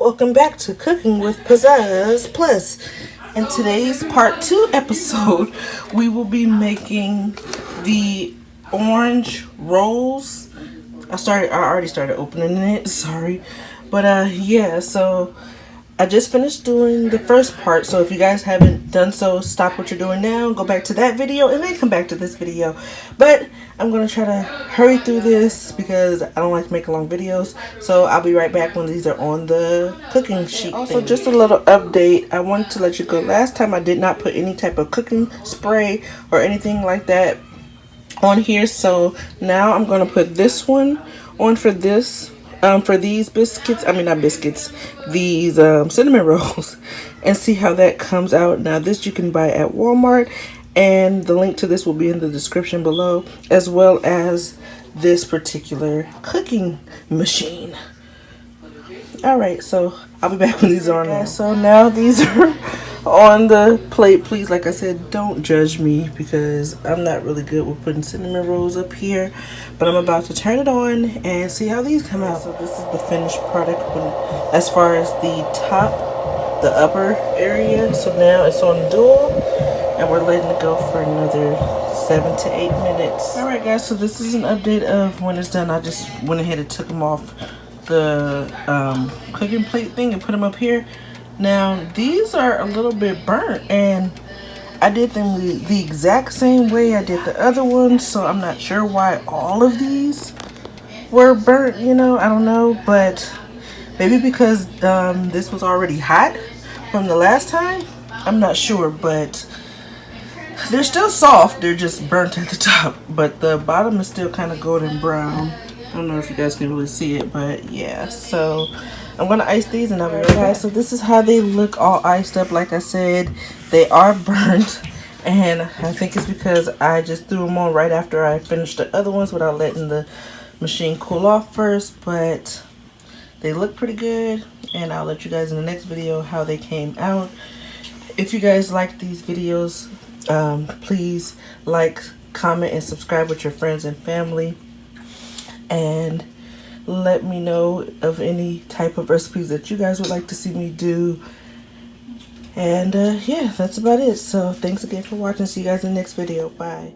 Welcome back to Cooking with Pizzazz Plus. In today's part 2 episode, we will be making the orange rolls. I already started opening it, sorry. But yeah, so I just finished doing the first part, so if you guys haven't done so, stop what you're doing now, go back to that video, and then come back to this video. But I'm going to try to hurry through this because I don't like to make long videos, so I'll be right back when these are on the cooking sheet. Also, just a little update, I wanted to let you go. Last time I did not put any type of cooking spray or anything like that on here, so now I'm going to put this one on for this. For these biscuits, these cinnamon rolls, and see how that comes out. Now this you can buy at Walmart, and the link to this will be in the description below, as well as this particular cooking machine. Alright, so I'll be back when these are on there. So now these are on the plate. Please, like I said, don't judge me because I'm not really good with putting cinnamon rolls up here, but I'm about to turn it on and see how these come out. So this is the finished product as far as the top, the upper area. So now it's on dual and we're letting it go for another 7 to 8 minutes. Alright guys, so this is an update of when it's done. I just went ahead and took them off the cooking plate thing and put them up here. Now these are a little bit burnt, and I did them the exact same way I did the other ones, so I'm not sure why all of these were burnt, you know, I don't know, but maybe because this was already hot from the last time, I'm not sure, but they're still soft, they're just burnt at the top, but the bottom is still kind of golden brown. I don't know if you guys can really see it, but yeah, so I'm going to ice these and I'll be right back. So this is how they look all iced up. Like I said, they are burnt, and I think it's because I just threw them on right after I finished the other ones without letting the machine cool off first, but they look pretty good, and I'll let you guys in the next video how they came out. If you guys like these videos, please like, comment, and subscribe with your friends and family. And let me know of any type of recipes that you guys would like to see me do. And yeah, that's about it. So thanks again for watching. See you guys in the next video. Bye.